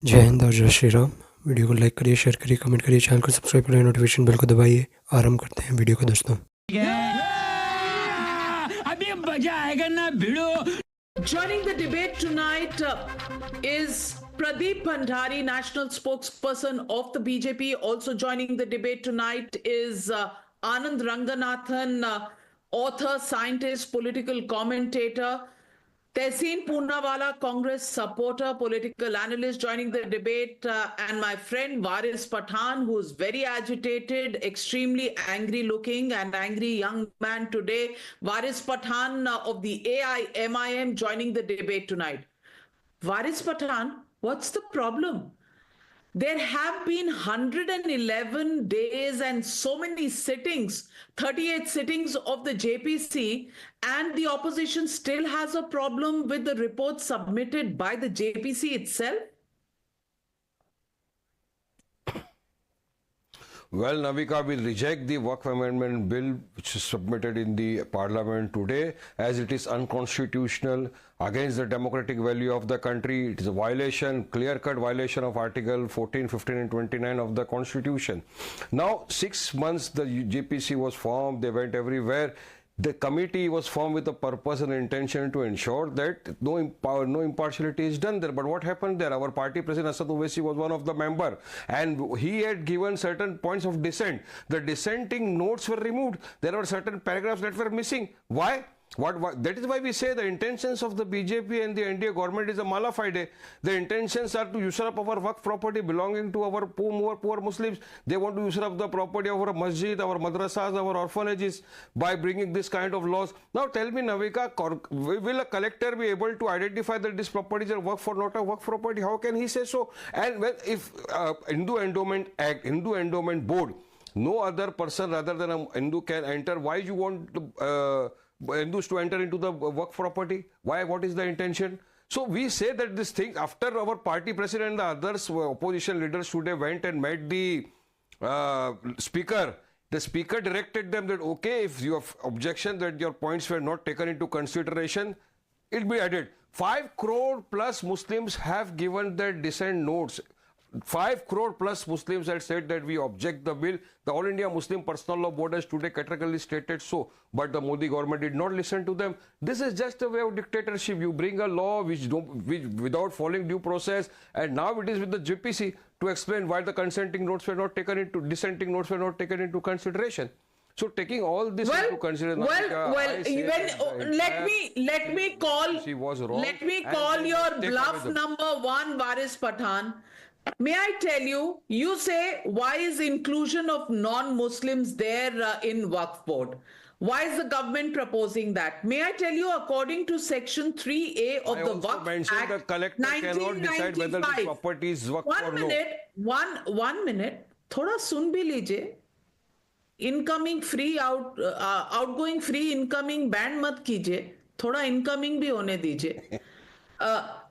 जय हिंद और जय श्री राम। वीडियो को लाइक करिए, शेयर करिए, कमेंट करिए, चैनल को सब्सक्राइब करिए, नोटिफिकेशन बेल को दबाइए। आरंभ करते हैं वीडियो को दोस्तों। अभी मजा आएगा ना भिड़ो। Joining the debate tonight is Pradeep Bhandari, national spokesperson of the BJP. Also joining the debate tonight is Anand Ranganathan, author, scientist, political commentator. Tehseen Poonawala, Congress supporter, political analyst, joining the debate, and my friend Waris Pathan, who is very agitated, extremely angry looking, and angry young man today. Waris Pathan of the AIMIM joining the debate tonight. Waris Pathan, what's the problem? There have been 111 days and so many sittings, 38 sittings of the JPC, and the opposition still has a problem with the report submitted by the JPC itself? Well, Navika will reject the Waqf Amendment Bill which is submitted in the Parliament today as it is unconstitutional, against the democratic value of the country. It is a violation, clear-cut violation of Article 14, 15 and 29 of the Constitution. Now, 6 months the JPC was formed, they went everywhere. The committee was formed with the purpose and intention to ensure that no impartiality is done there. But what happened there? Our party president Asad Owaisi was one of the members, and he had given certain points of dissent. The dissenting notes were removed. There were certain paragraphs that were missing. Why? That is why we say the intentions of the BJP and the NDA government is a mala fide. The intentions are to usurp our Waqf property belonging to our poor Muslims. They want to usurp the property of our masjid, our madrasas, our orphanages by bringing this kind of laws. Now tell me, Navika, will a collector be able to identify that this property is a Waqf or not a Waqf property? How can he say so? And if Hindu Endowment Act, Hindu Endowment Board, no other person rather than a Hindu can enter, why you want to Hindus to enter into the Waqf property? Why? What is the intention? So we say that this thing, after our party president and the others, opposition leaders today went and met the speaker. The speaker directed them that, okay, if you have objection that your points were not taken into consideration, it be added. 5 crore plus Muslims have given their dissent notes. 5 crore plus Muslims had said that we object the bill. The All India Muslim Personal Law Board has today categorically stated so, but the Modi government did not listen to them. This is just a way of dictatorship. You bring a law which without following due process, and now it is with the JPC to explain why the dissenting notes were not taken into consideration. So taking all this into consideration, let me call your bluff number one, Waris Pathan. May I tell you, you say, why is inclusion of non-Muslims there in Waqf board? Why is the government proposing that? May I tell you, according to Section 3A of the Waqf Act, the collector cannot decide whether the property is Waqf or no. One minute, thoda sun bhi lijiye. Incoming free outgoing free incoming ban mat कीजिए, थोड़ा incoming भी होने दीजिए.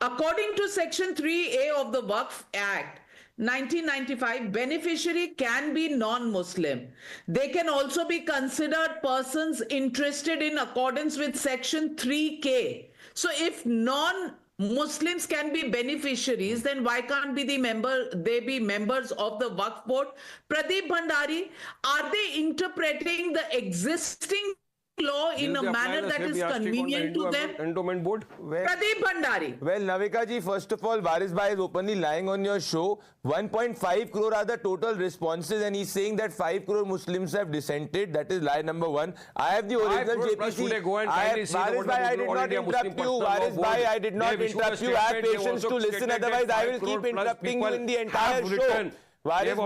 According to Section 3A of the Waqf Act 1995, beneficiary can be non-Muslim. They can also be considered persons interested in accordance with Section 3K. So if non-Muslims can be beneficiaries, then why can't they be members of the Waqf board? Pradeep Bhandari, are they interpreting the existing law in a manner that is convenient to them? Endowment board. Pradeep Bhandari. Well, Navika ji, first of all, Waris Bhai is openly lying on your show. 1.5 crore are the total responses, and he's saying that 5 crore Muslims have dissented. That is lie number one. I have the original JPC. Waris Bhai, I did not interrupt you. Waris Bhai, I did not interrupt you. Have patience to listen, otherwise I will keep interrupting you in the entire show. Waris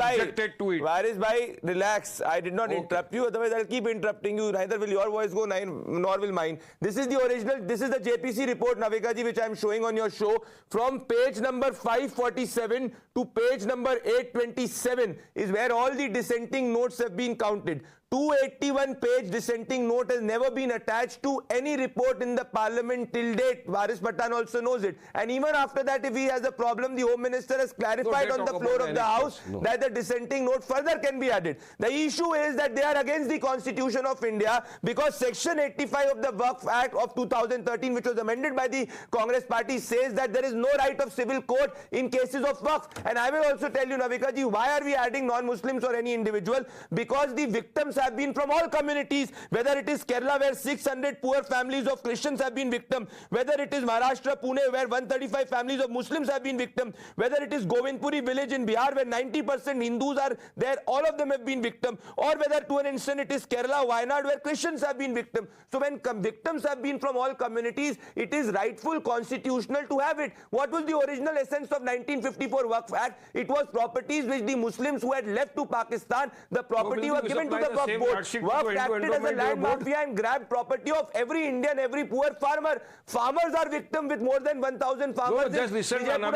Bhai, relax. I did not interrupt you, otherwise I'll keep interrupting you. Neither will your voice go, nor will mine. This is the original, this is the JPC report, Navika ji, which I am showing on your show. From page number 547 to page number 827 is where all the dissenting notes have been counted. 281-page dissenting note has never been attached to any report in the parliament till date. Waris Pathan also knows it. And even after that, if he has a problem, the Home Minister has clarified on the floor of the House that the dissenting note further can be added. The issue is that they are against the Constitution of India because Section 85 of the Waqf Act of 2013, which was amended by the Congress party, says that there is no right of civil court in cases of Waqf. And I will also tell you, Navika ji, why are we adding non-Muslims or any individual? Because the victims have been from all communities, whether it is Kerala where 600 poor families of Christians have been victims, whether it is Maharashtra, Pune where 135 families of Muslims have been victims, whether it is Govindpuri village in Bihar where 90% Hindus are there, all of them have been victims, or whether to an instant it is Kerala, Wayanad where Christians have been victims. So when victims have been from all communities, it is rightful, constitutional to have it. What was the original essence of 1954 Waqf Act? It was properties which the Muslims who had left to Pakistan, the property was given to the Waqf board. Waqf acted as a land mafia and grabbed property of every Indian, every poor farmer. Farmers are victim with more than 1,000 farmers. No, just listen. Well, 1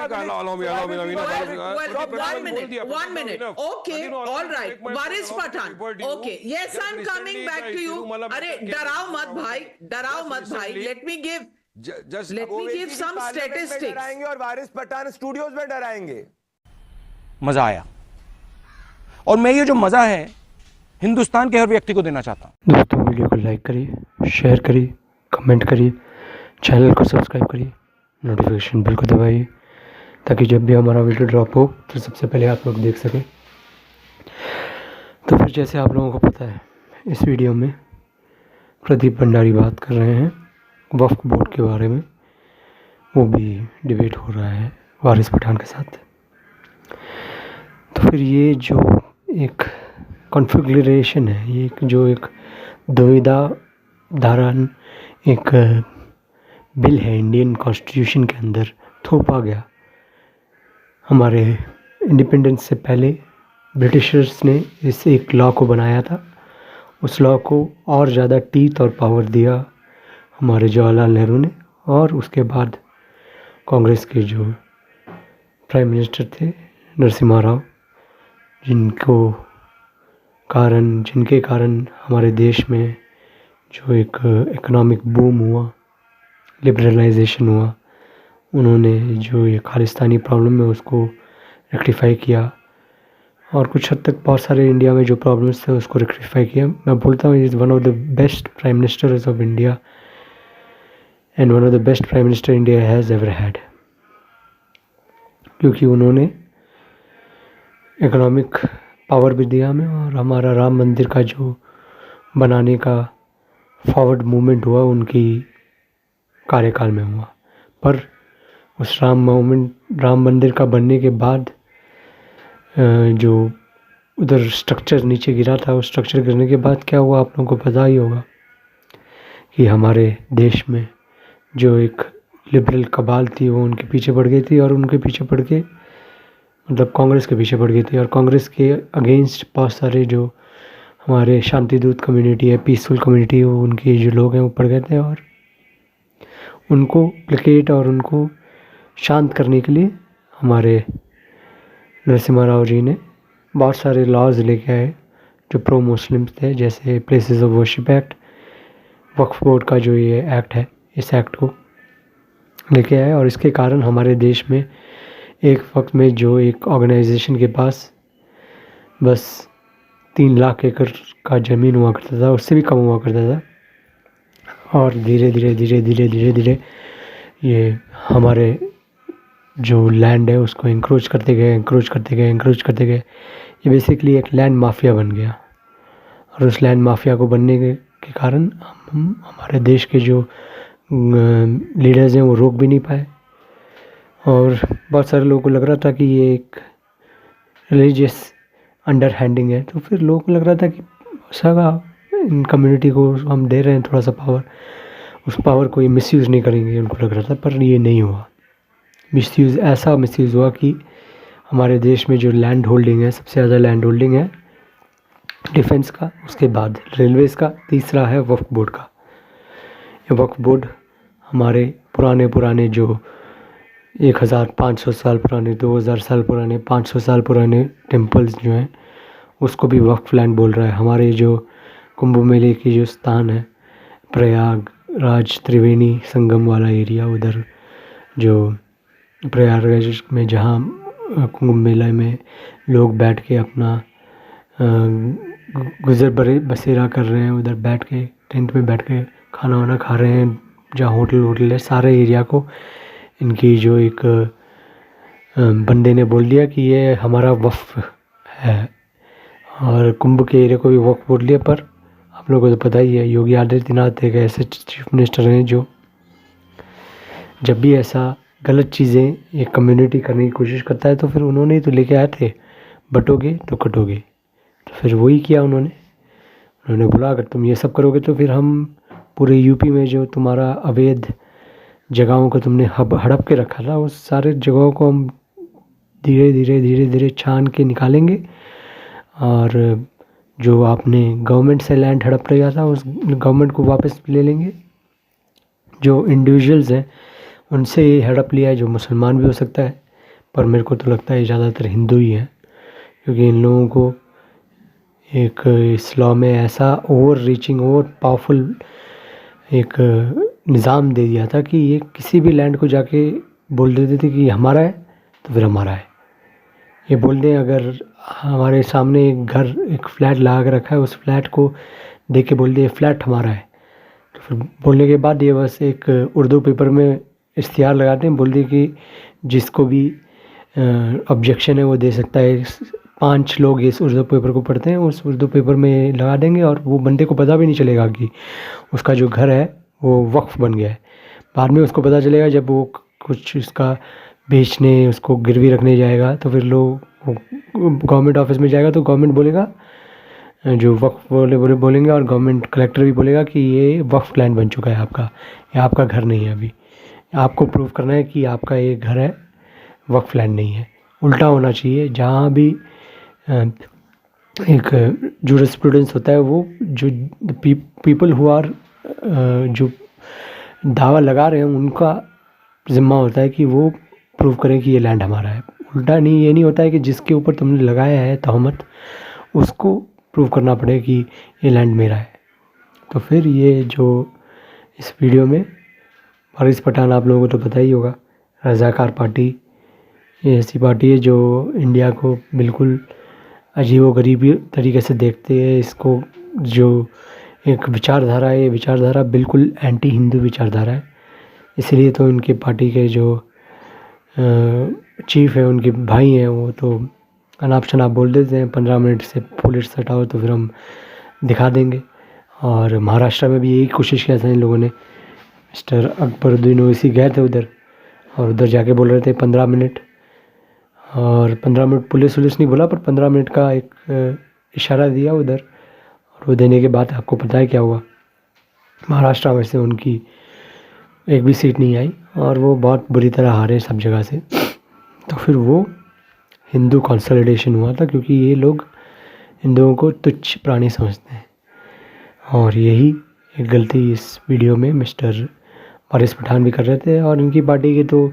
minute. Okay, all right. Waris Pathan. Okay, yes, I'm coming back to you. Arey, darao mat bhai. Let me give some statistics. डराएंगे और वारिस Pathan studios में डराएंगे. मजा आया और मैं ये जो मजा है हिंदुस्तान के हर व्यक्ति को देना चाहता हूं. दोस्तों वीडियो को लाइक करिए, शेयर करिए, कमेंट करिए, चैनल को सब्सक्राइब करिए, नोटिफिकेशन बेल को दबाइए ताकि जब भी हमारा वीडियो ड्रॉप हो तो सबसे पहले आप लोग देख सकें. तो फिर जैसे आप लोगों को पता है, इस वीडियो में प्रदीप भंडारी बात कर रहे हैं वक्फ बोर्ड के बारे में. वो भी डिबेट हो रहा है वारिस पठान के साथ. तो फिर ये जो एक कॉन्फ़िगरेशन है, ये एक दुविधा धारण एक बिल है इंडियन कॉन्स्टिट्यूशन के अंदर थोपा गया. हमारे इंडिपेंडेंस से पहले ब्रिटिशर्स ने इस एक लॉ को बनाया था. उस लॉ को और ज़्यादा टीथ और पावर दिया हमारे जवाहरलाल नेहरू ने, और उसके बाद कांग्रेस के जो प्राइम मिनिस्टर थे नरसिम्हा राव, जिनके कारण हमारे देश में जो एक इकोनॉमिक बूम हुआ, लिबरलाइजेशन हुआ, उन्होंने जो ये खालिस्तानी प्रॉब्लम है उसको रेक्टिफाई किया और कुछ हद तक बहुत सारे इंडिया में जो प्रॉब्लम्स थे उसको रेक्टिफाई किया. मैं बोलता हूँ is one of the best prime ministers of India and one of the best prime minister India has ever had, क्योंकि उन्होंने इकोनॉमिक पावर भी दिया हमें और हमारा राम मंदिर का जो बनाने का फॉरवर्ड मूवमेंट हुआ उनकी कार्यकाल में हुआ. पर उस राम मंदिर का बनने के बाद जो उधर स्ट्रक्चर नीचे गिरा था, उस स्ट्रक्चर गिरने के बाद क्या हुआ आप लोगों को पता ही होगा कि हमारे देश में जो एक लिबरल कबाल थी वो उनके पीछे पड़ गई थी, और उनके पीछे पड़ के मतलब कांग्रेस के पीछे पड़ गई थी, और कांग्रेस के अगेंस्ट बहुत सारे जो हमारे शांति दूत कम्युनिटी है, पीसफुल कम्युनिटी, वो उनके जो लोग हैं वो पड़ गए थे. और उनको प्लेकेट और उनको शांत करने के लिए हमारे नरसिम्हा राव जी ने बहुत सारे लॉज लेके आए जो प्रो मुस्लिम्स थे, जैसे places of worship act, Waqf board का जो ये एक्ट है, इस एक्ट को लेके आए. और इसके कारण हमारे देश में एक वक्त में जो एक ऑर्गेनाइजेशन के पास बस 3 लाख एकड़ का ज़मीन हुआ करता था, उससे भी कम हुआ करता था, और धीरे धीरे ये हमारे जो लैंड है उसको इंक्रोच करते गए. ये बेसिकली एक लैंड माफिया बन गया, और उस लैंड माफिया को बनने के कारण हमारे देश के जो लीडर्स हैं वो रोक भी नहीं पाए. और बहुत सारे लोगों को लग रहा था कि ये एक रिलीजियस अंडरहैंडिंग है, तो फिर लोगों को लग रहा था कि सगा इन कम्युनिटी को हम दे रहे हैं थोड़ा सा पावर, उस पावर को ये मिसयूज़ नहीं करेंगे, उनको लग रहा था. पर ये नहीं हुआ. ऐसा मिसयूज़ हुआ कि हमारे देश में जो लैंड होल्डिंग है, सबसे ज़्यादा लैंड होल्डिंग है डिफेंस का, उसके बाद रेलवेज़ का, तीसरा है वक्फ बोर्ड का. ये वक्फ बोर्ड हमारे पुराने जो 1500 साल पुराने, 2000 साल पुराने, 500 साल पुराने टेम्पल्स जो हैं उसको भी वक्फ लैंड बोल रहा है. हमारे जो कुंभ मेले की जो स्थान है प्रयागराज त्रिवेणी संगम वाला एरिया, उधर जो प्रयागराज में जहाँ कुंभ मेले में लोग बैठ के अपना गुजर बसेरा कर रहे हैं, उधर बैठ के टेंट में बैठ के खाना वाना खा रहे हैं, जहाँ होटल है, सारे एरिया को इनकी जो एक बंदे ने बोल दिया कि ये हमारा वक्फ है, और कुंभ के एरिया को भी वक्फ बोल दिया। पर आप लोगों को तो पता ही है, योगी आदित्यनाथ एक ऐसे चीफ मिनिस्टर हैं जो जब भी ऐसा गलत चीज़ें एक कम्युनिटी करने की कोशिश करता है तो फिर उन्होंने ही तो लेके आए थे, बटोगे तो कटोगे। तो फिर वही किया उन्होंने बोला अगर तुम ये सब करोगे तो फिर हम पूरे यूपी में जो तुम्हारा अवैध जगहों को तुमने हड़प के रखा था, उस सारे जगहों को हम धीरे धीरे छान के निकालेंगे, और जो आपने गवर्नमेंट से लैंड हड़प लिया था उस गवर्नमेंट को वापस ले लेंगे। जो इंडिविजुअल्स हैं उनसे ये हड़प लिया है, जो मुसलमान भी हो सकता है, पर मेरे को तो लगता है ज़्यादातर हिंदू ही हैं, क्योंकि इन लोगों को एक इस लॉ में ऐसा ओवर रीचिंग ओवर पावरफुल एक निज़ाम दे दिया था कि ये किसी भी लैंड को जाके बोल देते थे कि हमारा है तो फिर हमारा है। ये बोल दें अगर हमारे सामने एक घर एक फ्लैट लगा के रखा है, उस फ्लैट को देख के बोल दिए फ्लैट हमारा है, तो फिर बोलने के बाद ये बस एक उर्दू पेपर में इश्तिहार लगाते हैं, बोल दिए कि जिसको भी ऑब्जेक्शन है वो दे सकता है। 5 लोग इस उर्दू पेपर को पढ़ते हैं, उस उर्दू पेपर में लगा देंगे और वो बंदे को पता भी नहीं चलेगा कि उसका जो घर है वो वक्फ बन गया है। बाद में उसको पता चलेगा जब वो कुछ इसका बेचने उसको गिरवी रखने जाएगा, तो फिर लोग गवर्नमेंट ऑफिस में जाएगा तो गवर्नमेंट बोलेगा, जो वक्फ बोलेंगे, और गवर्नमेंट कलेक्टर भी बोलेगा कि ये वक्फ लैंड बन चुका है आपका, ये आपका घर नहीं है। अभी आपको प्रूव करना है कि आपका ये घर है, वक्फ लैंड नहीं है। उल्टा होना चाहिए, जहाँ भी एक जूरिस्प्रूडेंस होता है वो जो पीपल हु आर जो दावा लगा रहे हैं उनका ज़िम्मा होता है कि वो प्रूव करें कि ये लैंड हमारा है। उल्टा नहीं, ये नहीं होता है कि जिसके ऊपर तुमने लगाया है तहमत उसको प्रूव करना पड़े कि ये लैंड मेरा है। तो फिर ये जो इस वीडियो में वारिस पठान, आप लोगों को तो पता ही होगा, रज़ाकार पार्टी ये ऐसी पार्टी है जो इंडिया को बिल्कुल अजीबोगरीब तरीके से देखते हैं। इसको जो एक विचारधारा है, ये विचारधारा बिल्कुल एंटी हिंदू विचारधारा है। इसलिए तो इनके पार्टी के जो चीफ है, उनके भाई हैं, वो तो अनाप शनाप बोल देते हैं 15 मिनट से पुलिस हटाओ तो फिर हम दिखा देंगे। और महाराष्ट्र में भी यही कोशिश किया था इन लोगों ने। मिस्टर अकबरुद्दीन ओवैसी गए थे उधर, और उधर जाके बोल रहे थे 15 मिनट, और 15 मिनट पुलिस नहीं बोला, पर 15 मिनट का एक इशारा दिया उधर, और वो देने के बाद आपको पता है क्या हुआ। महाराष्ट्र में से उनकी एक भी सीट नहीं आई और वो बहुत बुरी तरह हारे सब जगह से। तो फिर वो हिंदू कंसोलिडेशन हुआ था, क्योंकि ये लोग हिंदुओं को तुच्छ प्राणी समझते हैं। और यही एक गलती इस वीडियो में मिस्टर वारिस पठान भी कर रहे थे, और इनकी पार्टी के तो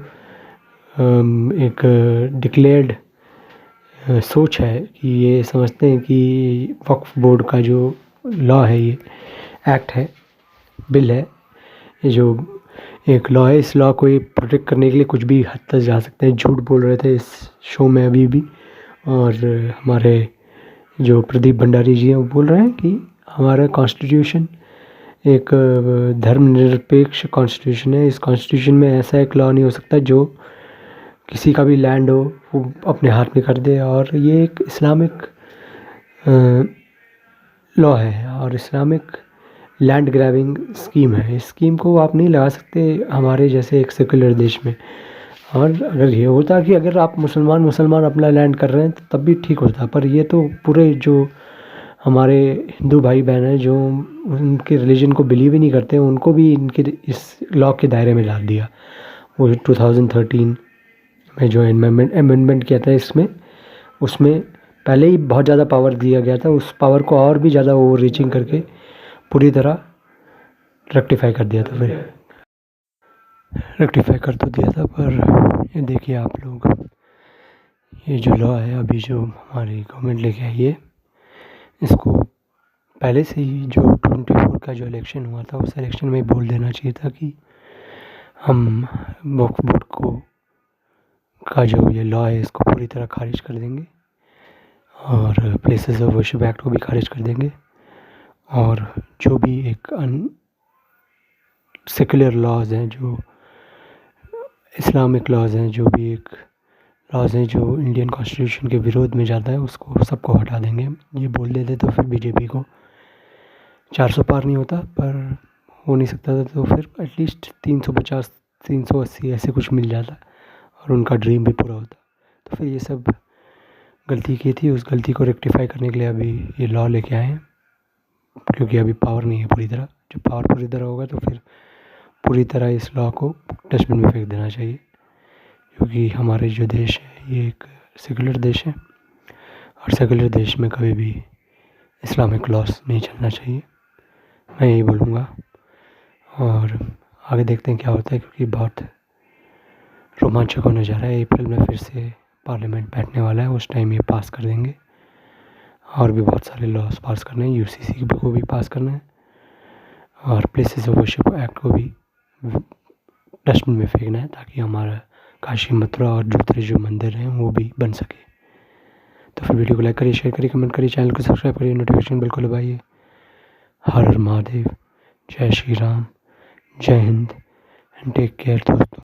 एक डिक्लेयर्ड सोच है कि ये समझते हैं कि वक्फ बोर्ड का जो लॉ है, ये एक्ट है, बिल है, ये जो एक लॉ है, इस लॉ को ये प्रोटेक्ट करने के लिए कुछ भी हद तक जा सकते हैं। झूठ बोल रहे थे इस शो में अभी भी, और हमारे जो प्रदीप भंडारी जी हैं वो बोल रहे हैं कि हमारा कॉन्स्टिट्यूशन एक धर्मनिरपेक्ष कॉन्स्टिट्यूशन है। इस कॉन्स्टिट्यूशन में ऐसा एक लॉ नहीं हो सकता जो किसी का भी लैंड हो वो अपने हाथ में कर दे, और ये एक इस्लामिक लॉ है और इस्लामिक लैंड ग्रैबिंग स्कीम है। इस स्कीम को आप नहीं लगा सकते हमारे जैसे एक सेकुलर देश में। और अगर ये होता कि अगर आप मुसलमान अपना लैंड कर रहे हैं तो तब भी ठीक होता, पर ये तो पूरे जो हमारे हिंदू भाई बहन हैं जो उनके रिलीजन को बिलीव ही नहीं करते, उनको भी इनके इस लॉ के दायरे में डाल दिया। वो 2013 में जो अमेंडमेंट किया था इसमें, उसमें पहले ही बहुत ज़्यादा पावर दिया गया था, उस पावर को और भी ज़्यादा ओवर रीचिंग करके पूरी तरह रेक्टिफाई कर दिया था। फिर रेक्टिफाई कर तो दिया था, पर ये देखिए आप लोग, ये जो लॉ है अभी जो हमारी गवर्नमेंट लेके आई है, इसको पहले से ही जो 24 का जो इलेक्शन हुआ था उस इलेक्शन में बोल देना चाहिए था कि हम वक्फ बोर्ड को का जो ये लॉ है इसको पूरी तरह खारिज कर देंगे और प्लेसेस ऑफ वर्शिप एक्ट को भी खारिज कर देंगे और जो भी एक सेकुलर लॉज हैं, जो इस्लामिक लॉज हैं, जो भी एक लॉज हैं जो इंडियन कॉन्स्टिट्यूशन के विरोध में जाता है उसको सबको हटा देंगे। ये बोल देते तो फिर बीजेपी को 400 पार नहीं होता, पर हो नहीं सकता था, तो फिर एटलीस्ट 350 380 ऐसे कुछ मिल जाता और उनका ड्रीम भी पूरा होता। तो फिर ये सब गलती की थी, उस गलती को रेक्टिफाई करने के लिए अभी ये लॉ लेके आए हैं, क्योंकि अभी पावर नहीं है पूरी तरह। जब पावर पूरी तरह होगा तो फिर पूरी तरह इस लॉ को डस्टबिन में फेंक देना चाहिए, क्योंकि हमारे जो देश है ये एक सेकुलर देश है और सेकुलर देश में कभी भी इस्लामिक लॉस नहीं चलना चाहिए। मैं यही बोलूँगा और आगे देखते हैं क्या होता है, क्योंकि बहुत रोमांचक होने जा रहा है। अप्रैल में फिर से पार्लियामेंट बैठने वाला है, उस टाइम ये पास कर देंगे और भी बहुत सारे लॉस पास करने हैं, यूसीसी को भी पास करना है और प्लेसेस ऑफ वर्शिप एक्ट को भी डस्टबिन में फेंकना है, ताकि हमारा काशी मथुरा और दूसरे जो मंदिर हैं वो भी बन सके। तो फिर वीडियो को लाइक करिए, शेयर करिए, कमेंट करिए, चैनल को सब्सक्राइब करिए, नोटिफिकेशन बिल को दबाइए। हर हर महादेव, जय श्री राम, जय हिंद एंड टेक केयर दोस्तों।